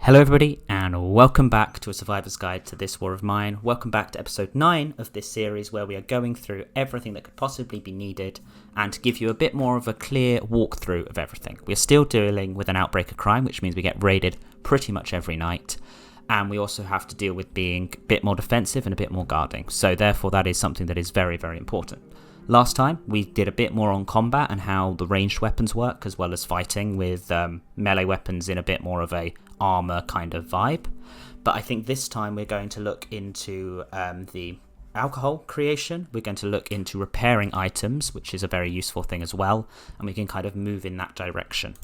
Hello everybody and welcome back to A Survivor's Guide to This War of Mine. Welcome back to episode 9 of this series where we are going through everything that could possibly be needed and to give you a bit more of a clear walkthrough of everything. We are still dealing with an outbreak of crime, which means we get raided pretty much every night, and we also have to deal with being a bit more defensive and a bit more guarding, so therefore that is something that is very, very important. Last time we did a bit more on combat and how the ranged weapons work, as well as fighting with melee weapons in a bit more of a armor kind of vibe. But I think this time we're going to look into the alcohol creation. We're going to look into repairing items, which is a very useful thing as well, and we can kind of move in that direction.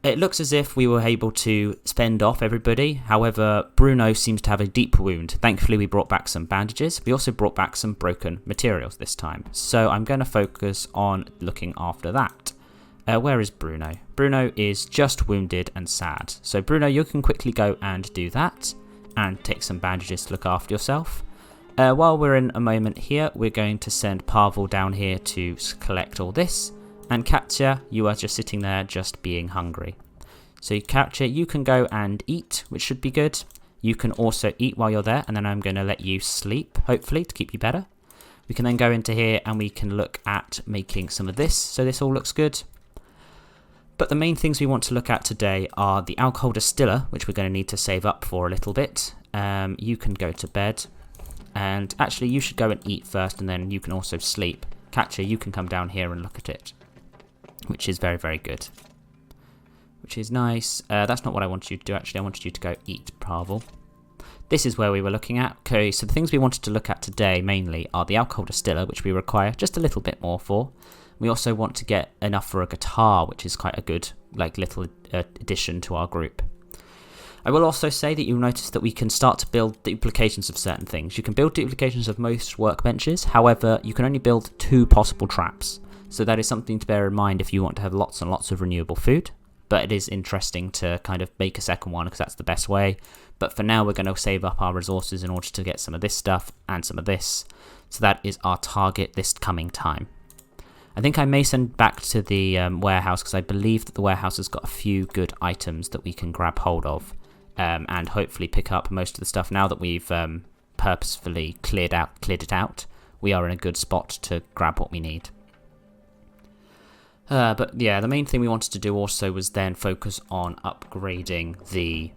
It looks as if we were able to spend off everybody. However, Bruno seems to have a deep wound. Thankfully, we brought back some bandages. We also brought back some broken materials this time. So I'm going to focus on looking after that. Where is Bruno? Bruno is just wounded and sad. So Bruno, you can quickly go and do that and take some bandages to look after yourself. While we're in a moment here, we're going to send Pavel down here to collect all this. And Katya, you are just sitting there just being hungry. So Katya, you can go and eat, which should be good. You can also eat while you're there, and then I'm going to let you sleep, hopefully, to keep you better. We can then go into here and we can look at making some of this, so this all looks good. But the main things we want to look at today are the alcohol distiller, which we're going to need to save up for a little bit. You can go to bed, and actually you should go and eat first, and then you can also sleep. Katya, you can come down here and look at it, which is very, very good. Which is nice. That's not what I wanted you to do, actually. I wanted you to go eat, Pavel. This is where we were looking at. Okay, so the things we wanted to look at today mainly are the alcohol distiller, which we require just a little bit more for. We also want to get enough for a guitar, which is quite a good little addition to our group. I will also say that you'll notice that we can start to build duplications of certain things. You can build duplications of most workbenches, however, you can only build 2 possible traps. So that is something to bear in mind if you want to have lots and lots of renewable food. But it is interesting to kind of make a second one because that's the best way. But for now, we're going to save up our resources in order to get some of this stuff and some of this. So that is our target this coming time. I think I may send back to the warehouse because I believe that the warehouse has got a few good items that we can grab hold of. And hopefully pick up most of the stuff. Now that we've purposefully cleared it out, we are in a good spot to grab what we need. But yeah, the main thing we wanted to do also was then focus on upgrading the...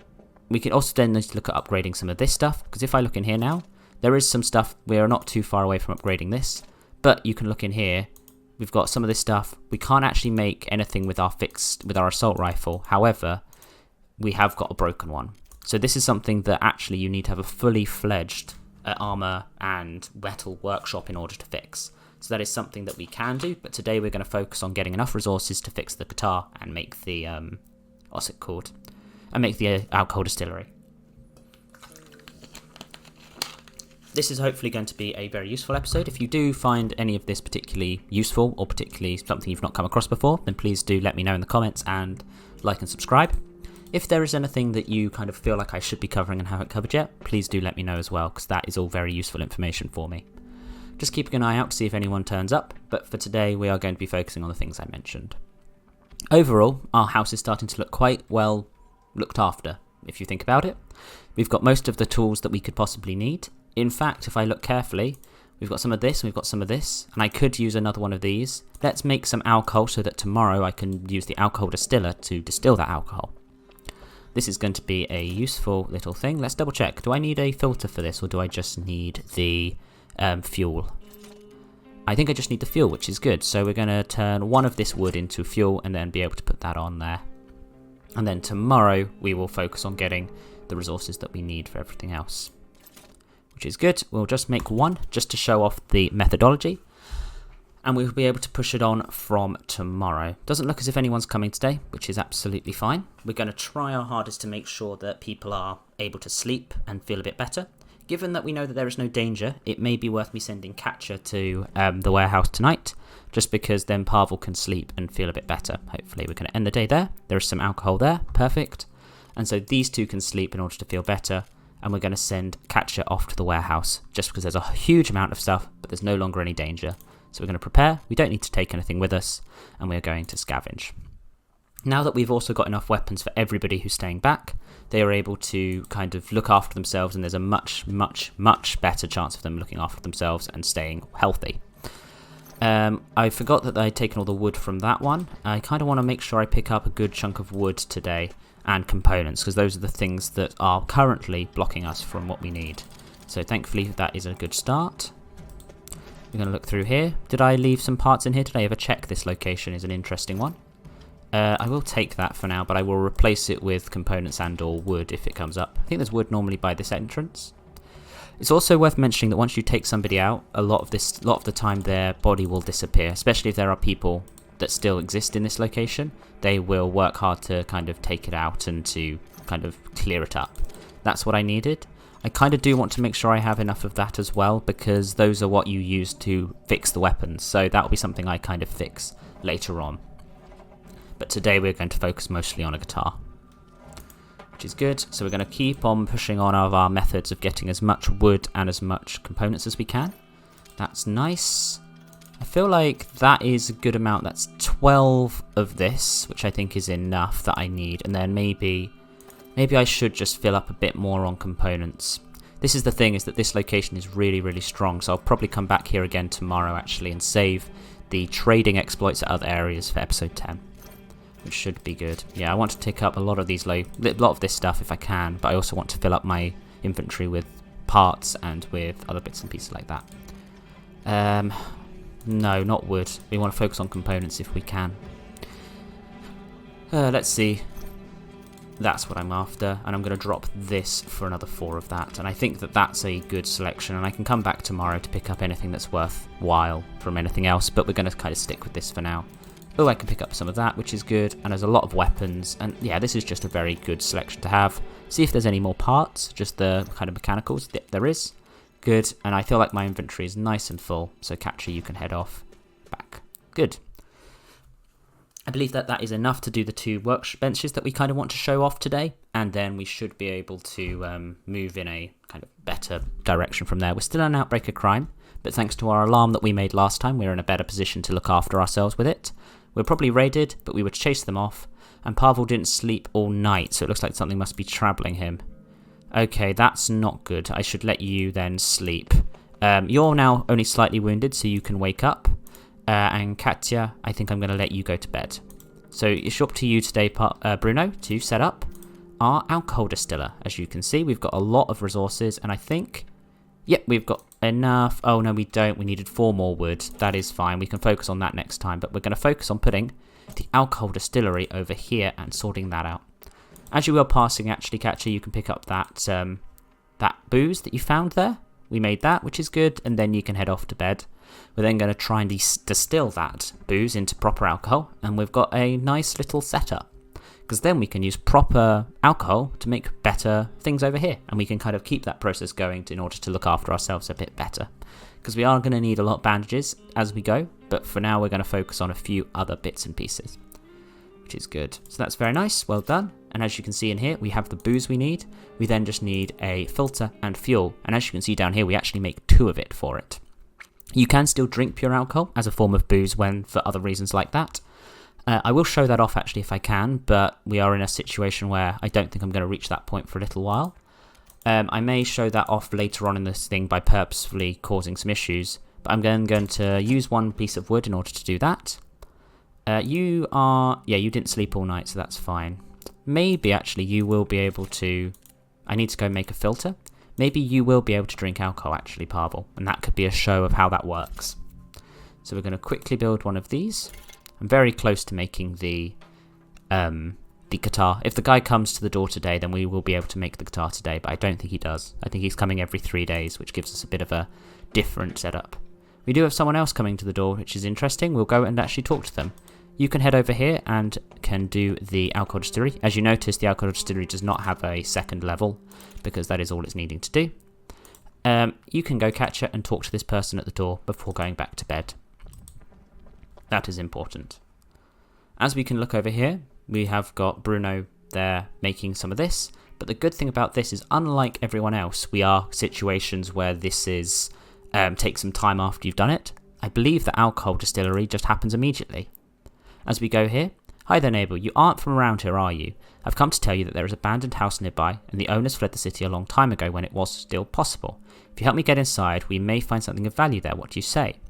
We could also then need to look at upgrading some of this stuff, because if I look in here now, there is some stuff, we are not too far away from upgrading this, but you can look in here, we've got some of this stuff. We can't actually make anything with our assault rifle, however, we have got a broken one. So this is something that actually you need to have a fully fledged armor and metal workshop in order to fix. So that is something that we can do, but today we're going to focus on getting enough resources to fix the guitar and make the, what's it called? And make the alcohol distillery. This is hopefully going to be a very useful episode. If you do find any of this particularly useful or particularly something you've not come across before, then please do let me know in the comments and like and subscribe. If there is anything that you kind of feel like I should be covering and haven't covered yet, please do let me know as well, because that is all very useful information for me. Just keeping an eye out to see if anyone turns up, but for today we are going to be focusing on the things I mentioned. Overall, our house is starting to look quite well looked after, if you think about it. We've got most of the tools that we could possibly need. In fact, if I look carefully, we've got some of this and we've got some of this, and I could use another one of these. Let's make some alcohol so that tomorrow I can use the alcohol distiller to distill that alcohol. This is going to be a useful little thing. Let's double check. Do I need a filter for this, or do I just need the fuel? I think I just need the fuel, which is good. So we're going to turn one of this wood into fuel and then be able to put that on there. And then tomorrow we will focus on getting the resources that we need for everything else, which is good. We'll just make one just to show off the methodology, and we'll be able to push it on from tomorrow. Doesn't look as if anyone's coming today, which is absolutely fine. We're going to try our hardest to make sure that people are able to sleep and feel a bit better. Given that we know that there is no danger, it may be worth me sending Katya to the warehouse tonight, just because then Pavel can sleep and feel a bit better. Hopefully we're going to end the day there. There is some alcohol there, perfect. And so these two can sleep in order to feel better, and we're going to send Katya off to the warehouse, just because there's a huge amount of stuff, but there's no longer any danger. So we're going to prepare, we don't need to take anything with us, and we're going to scavenge. Now that we've also got enough weapons for everybody who's staying back, they are able to kind of look after themselves, and there's a much, much, much better chance of them looking after themselves and staying healthy. I forgot that I'd taken all the wood from that one. I kind of want to make sure I pick up a good chunk of wood today and components, because those are the things that are currently blocking us from what we need. So thankfully that is a good start. We're going to look through here. Did I leave some parts in here? Did I ever check this location? Is an interesting one. I will take that for now, but I will replace it with components and or wood if it comes up. I think there's wood normally by this entrance. It's also worth mentioning that once you take somebody out, a lot of the time their body will disappear, especially if there are people that still exist in this location. They will work hard to kind of take it out and to kind of clear it up. That's what I needed. I kind of do want to make sure I have enough of that as well, because those are what you use to fix the weapons. So that will be something I kind of fix later on. But today we're going to focus mostly on a guitar, which is good. So we're going to keep on pushing on our methods of getting as much wood and as much components as we can. That's nice. I feel like that is a good amount. That's 12 of this, which I think is enough that I need. And then maybe I should just fill up a bit more on components. This is the thing, is that this location is really, really strong. So I'll probably come back here again tomorrow actually and save the trading exploits at other areas for episode 10. Which should be good. Yeah, I want to take up a lot of these a lot of this stuff if I can, but I also want to fill up my inventory with parts and with other bits and pieces like that. No, not wood. We want to focus on components if we can. Let's see. That's what I'm after, and I'm going to drop this for another 4 of that, and I think that that's a good selection, and I can come back tomorrow to pick up anything that's worthwhile from anything else, but we're going to kind of stick with this for now. Oh, I can pick up some of that, which is good, and there's a lot of weapons, and yeah, this is just a very good selection to have. See if there's any more parts, just the kind of mechanicals. There is. Good, and I feel like my inventory is nice and full, so Catcher, you can head off back. Good. I believe that that is enough to do the 2 workbenches that we kind of want to show off today, and then we should be able to move in a kind of better direction from there. We're still an outbreak of crime, but thanks to our alarm that we made last time, we're in a better position to look after ourselves with it. We're probably raided, but we would chase them off. And Pavel didn't sleep all night, so it looks like something must be troubling him. Okay, that's not good. I should let you then sleep. You're now only slightly wounded, so you can wake up. And Katya, I think I'm going to let you go to bed. So it's up to you today, Bruno, to set up our alcohol distiller. As you can see, we've got a lot of resources, and I think... Yep, we've got enough. Oh, no, we don't. We needed 4 more wood. That is fine. We can focus on that next time. But we're going to focus on putting the alcohol distillery over here and sorting that out. As you were passing, actually, Catcher, you can pick up that that booze that you found there. We made that, which is good. And then you can head off to bed. We're then going to try and distill that booze into proper alcohol. And we've got a nice little setup. Because then we can use proper alcohol to make better things over here. And we can kind of keep that process going in order to look after ourselves a bit better. Because we are going to need a lot of bandages as we go. But for now, we're going to focus on a few other bits and pieces. Which is good. So that's very nice. Well done. And as you can see in here, we have the booze we need. We then just need a filter and fuel. And as you can see down here, we actually make 2 of it for it. You can still drink pure alcohol as a form of booze when for other reasons like that. I will show that off actually if I can, but we are in a situation where I don't think I'm going to reach that point for a little while. I may show that off later on in this thing by purposefully causing some issues, but I'm going to use 1 piece of wood in order to do that. You didn't sleep all night, so that's fine. Maybe actually you will be able to... I need to go make a filter. Maybe you will be able to drink alcohol actually, Pavel, and that could be a show of how that works. So we're going to quickly build 1 of these. I'm very close to making the guitar. If the guy comes to the door today, then we will be able to make the guitar today, but I don't think he does. I think he's coming every 3 days, which gives us a bit of a different setup. We do have someone else coming to the door, which is interesting. We'll go and actually talk to them. You can head over here and can do the alcohol distillery. As you notice, the alcohol distillery does not have a 2nd level, because that is all it's needing to do. You can go Catcher and talk to this person at the door before going back to bed. That is important. As we can look over here, we have got Bruno there making some of this. But the good thing about this is, unlike everyone else, we are situations where this is take some time after you've done it. I believe the alcohol distillery just happens immediately. As we go here, Hi there neighbour, you aren't from around here, are you? I've come to tell you that there is an abandoned house nearby, and the owners fled the city a long time ago when it was still possible. If you help me get inside, we may find something of value there. What do you say?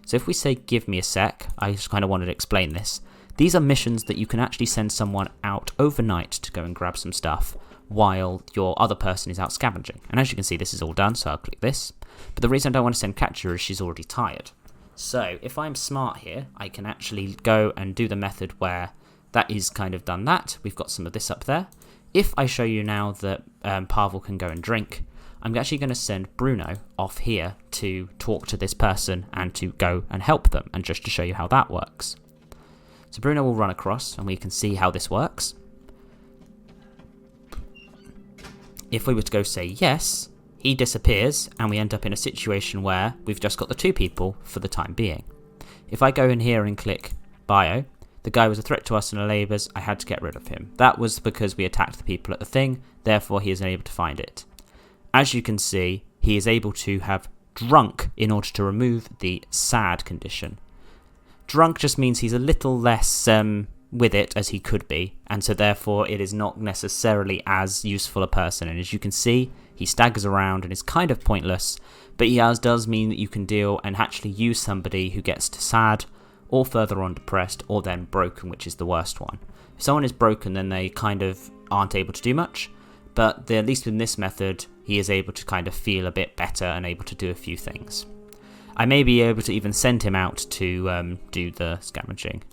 So if we say give me a sec, I just kind of wanted to explain this. These are missions that you can actually send someone out overnight to go and grab some stuff while your other person is out scavenging. And as you can see, this is all done, so I'll click this. But the reason I don't want to send Katja is she's already tired. So if I'm smart here, I can actually go and do the method where that is kind of done that. We've got some of this up there. If I show you now that Pavel can go and drink, I'm actually going to send Bruno off here to talk to this person and to go and help them, and just to show you how that works. So Bruno will run across and we can see how this works. If we were to go say yes, he disappears and we end up in a situation where we've just got the two people for the time being. If I go in here and click bio, the guy was a threat to us and our labours, I had to get rid of him. That was because we attacked the people at the thing, therefore he is unable to find it. As you can see, he is able to have drunk in order to remove the sad condition. Drunk just means he's a little less with it as he could be, and so therefore it is not necessarily as useful a person. And as you can see, he staggers around and is kind of pointless, but he does mean that you can deal and actually use somebody who gets to sad, or further on depressed, or then broken, which is the worst one. If someone is broken, then they kind of aren't able to do much, but at least in this method, he is able to kind of feel a bit better and able to do a few things. I may be able to even send him out to do the scavenging.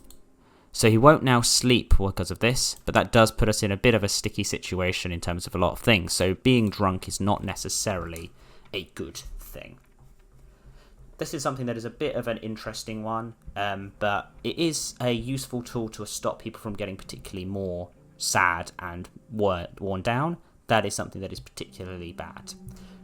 So he won't now sleep because of this, but that does put us in a bit of a sticky situation in terms of a lot of things. So being drunk is not necessarily a good thing. This is something that is a bit of an interesting one, but it is a useful tool to stop people from getting particularly more sad and worn down. That is something that is particularly bad.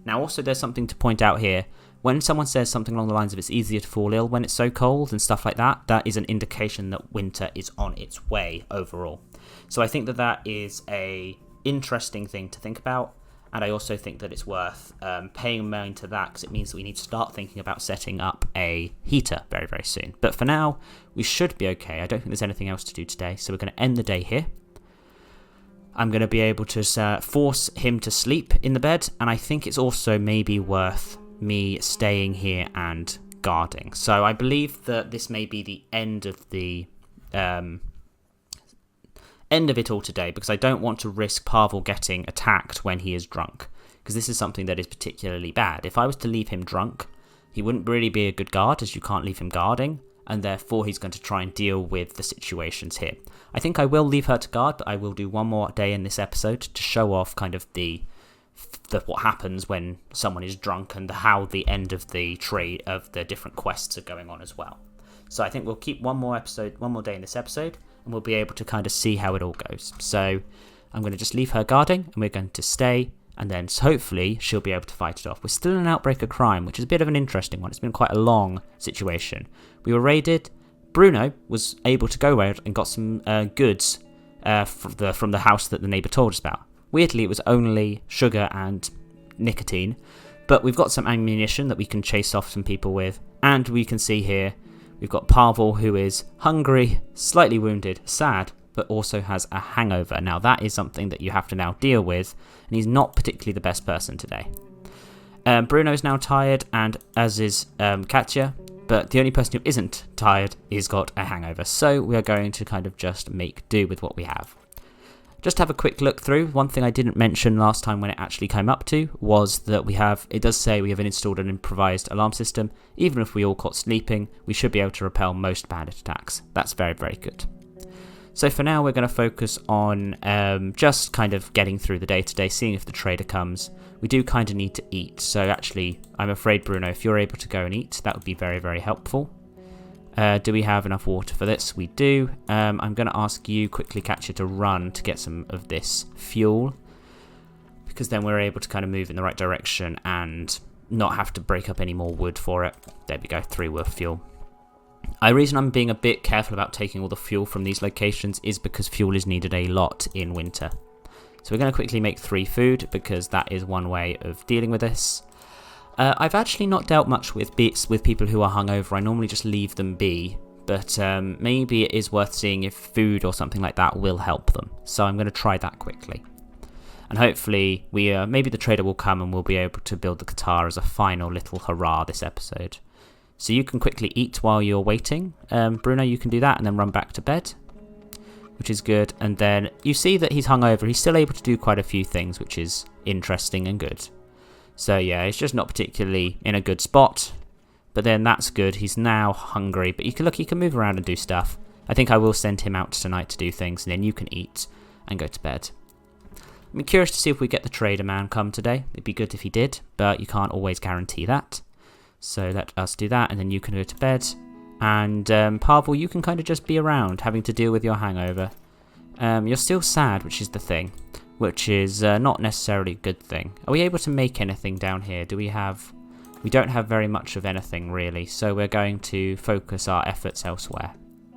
Now also there's something to point out here. When someone says something along the lines of it's easier to fall ill when it's so cold and stuff like that, that is an indication that winter is on its way overall. So I think that that is a interesting thing to think about, and I also think that it's worth paying mind to that, because it means that we need to start thinking about setting up a heater very, very soon. But for now, we should be okay. I don't think there's anything else to do today, so we're going to end the day here. I'm going to be able to force him to sleep in the bed, and I think it's also maybe worth me staying here and guarding. So I believe that this may be the end of the end of it all today, because I don't want to risk Pavel getting attacked when he is drunk, because this is something that is particularly bad. If I was to leave him drunk, he wouldn't really be a good guard, as you can't leave him guarding, and therefore he's going to try and deal with the situations here. I think I will leave her to guard, but I will do one more day in this episode to show off kind of the what happens when someone is drunk and how the end of the tree of the different quests are going on as well. So I think we'll keep one more day in this episode, and we'll be able to kind of see how it all goes. So I'm going to just leave her guarding, and we're going to stay, and then hopefully she'll be able to fight it off. We're still in an outbreak of crime, which is a bit of an interesting one. It's been quite a long situation. We were raided. Bruno was able to go out and got some goods from the house that the neighbour told us about. Weirdly, it was only sugar and nicotine, but we've got some ammunition that we can chase off some people with, and we can see here we've got Pavel, who is hungry, slightly wounded, sad, but also has a hangover. Now that is something that you have to now deal with, and he's not particularly the best person today. Bruno's now tired, and as is Katja, but the only person who isn't tired is got a hangover, so we are going to kind of just make do with what we have. Just have a quick look through. One thing I didn't mention last time when it actually came up to was that it does say we have installed an improvised alarm system. Even if we all caught sleeping, we should be able to repel most bandit attacks. That's very, very good. So for now, we're going to focus on just kind of getting through the day-to-day, seeing if the trader comes. We do kind of need to eat, so actually, I'm afraid, Bruno, if you're able to go and eat, that would be very, very helpful. Do we have enough water for this? We do. I'm going to ask you quickly, Katja, to run to get some of this fuel, because then we're able to kind of move in the right direction and not have to break up any more wood for it. There we go, 3 wood fuel. The reason I'm being a bit careful about taking all the fuel from these locations is because fuel is needed a lot in winter. So we're going to quickly make 3 food, because that is one way of dealing with this. I've actually not dealt much with people who are hungover. I normally just leave them be, but maybe it is worth seeing if food or something like that will help them. So I'm going to try that quickly. And hopefully maybe the trader will come and we'll be able to build the guitar as a final little hurrah this episode. So you can quickly eat while you're waiting. Bruno, you can do that and then run back to bed, which is good. And then you see that he's hungover. He's still able to do quite a few things, which is interesting and good. So yeah, he's just not particularly in a good spot. But then that's good. He's now hungry. But he can move around and do stuff. I think I will send him out tonight to do things. And then you can eat and go to bed. I'm curious to see if we get the trader man come today. It'd be good if he did. But you can't always guarantee that. So let us do that. And then you can go to bed. And Pavel, you can kind of just be around having to deal with your hangover. You're still sad, which is the thing. Which is not necessarily a good thing. Are we able to make anything down here? Do we have... We don't have very much of anything, really, so we're going to focus our efforts elsewhere.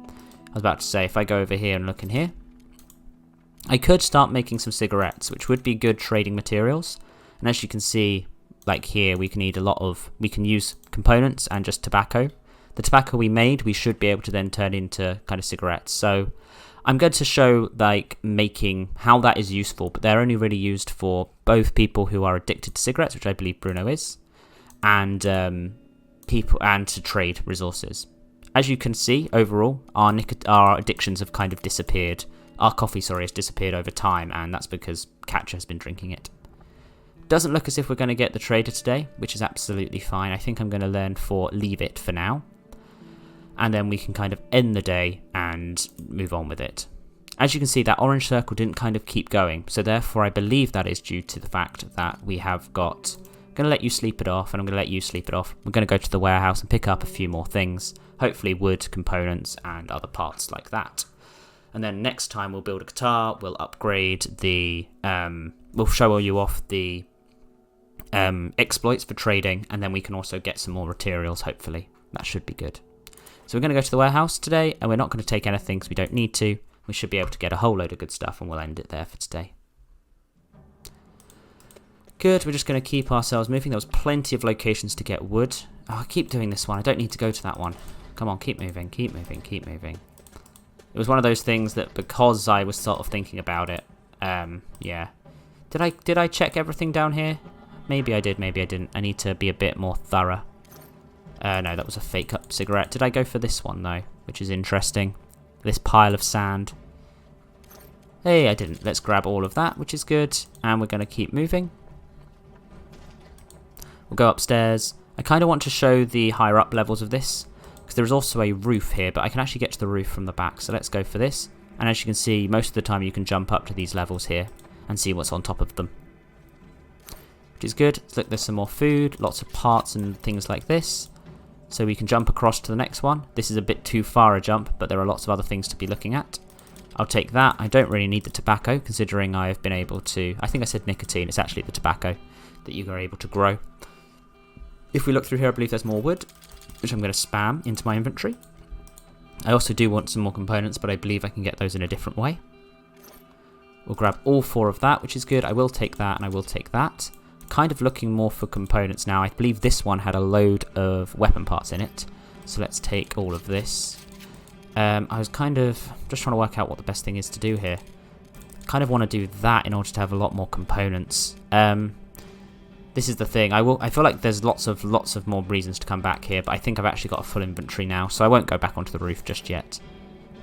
I was about to say, if I go over here and look in here, I could start making some cigarettes, which would be good trading materials. And as you can see, like here, we can use components and just tobacco. The tobacco we made, we should be able to then turn into kind of cigarettes. So I'm going to show like making how that is useful, but they're only really used for both people who are addicted to cigarettes, which I believe Bruno is, and people, and to trade resources. As you can see, overall, our addictions have kind of disappeared. Our coffee, has disappeared over time, and that's because Katja has been drinking it. Doesn't look as if we're going to get the trader today, which is absolutely fine. I think I'm going to leave it for now. And then we can kind of end the day and move on with it. As you can see, that orange circle didn't kind of keep going. So therefore, I believe that is due to the fact that we have got... I'm going to let you sleep it off, and I'm going to let you sleep it off. We're going to go to the warehouse and pick up a few more things. Hopefully wood, components, and other parts like that. And then next time we'll build a guitar, we'll upgrade the... we'll show you off the exploits for trading, and then we can also get some more materials, hopefully. That should be good. So we're going to go to the warehouse today, and we're not going to take anything because we don't need to. We should be able to get a whole load of good stuff, and we'll end it there for today. Good, we're just going to keep ourselves moving. There was plenty of locations to get wood. Oh, I keep doing this one. I don't need to go to that one. Come on, keep moving, keep moving, keep moving. It was one of those things that because I was sort of thinking about it, yeah. Did I check everything down here? Maybe I did, maybe I didn't. I need to be a bit more thorough. No, that was a fake up cigarette. Did I go for this one, though? Which is interesting. This pile of sand. Hey, I didn't. Let's grab all of that, which is good. And we're going to keep moving. We'll go upstairs. I kind of want to show the higher up levels of this, because there is also a roof here, but I can actually get to the roof from the back. So let's go for this. And as you can see, most of the time you can jump up to these levels here and see what's on top of them, which is good. Look, there's some more food, lots of parts and things like this. So we can jump across to the next one. This is a bit too far a jump, but there are lots of other things to be looking at. I'll take that. I don't really need the tobacco, considering I've been able to... I think I said nicotine. It's actually the tobacco that you are able to grow. If we look through here, I believe there's more wood, which I'm going to spam into my inventory. I also do want some more components, but I believe I can get those in a different way. We'll grab all 4 of that, which is good. I will take that, and I will take that. Kind of looking more for components now. I believe this one had a load of weapon parts in it. So let's take all of this. I was kind of just trying to work out what the best thing is to do here. Kind of want to do that in order to have a lot more components. This is the thing. I feel like there's lots of more reasons to come back here, but I think I've actually got a full inventory now, so I won't go back onto the roof just yet.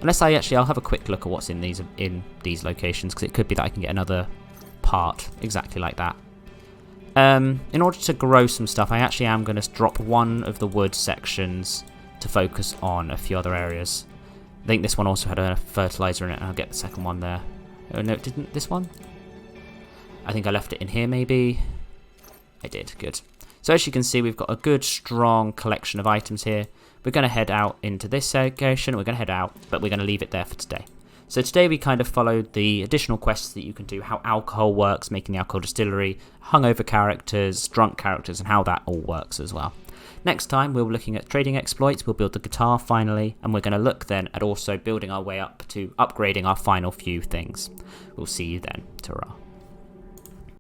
Unless I'll have a quick look at what's in these locations, because it could be that I can get another part exactly like that. In order to grow some stuff, I actually am going to drop one of the wood sections to focus on a few other areas. I think this one also had a fertilizer in it, and I'll get the second one there. Oh no, it didn't, this one? I think I left it in here maybe. I did, good. So as you can see, we've got a good strong collection of items here. We're going to head out into this location, we're going to head out, but we're going to leave it there for today. So today we kind of followed the additional quests that you can do, how alcohol works, making the alcohol distillery, hungover characters, drunk characters, and how that all works as well. Next time we'll be looking at trading exploits, we'll build the guitar finally, and we're going to look then at also building our way up to upgrading our final few things. We'll see you then. Ta-ra.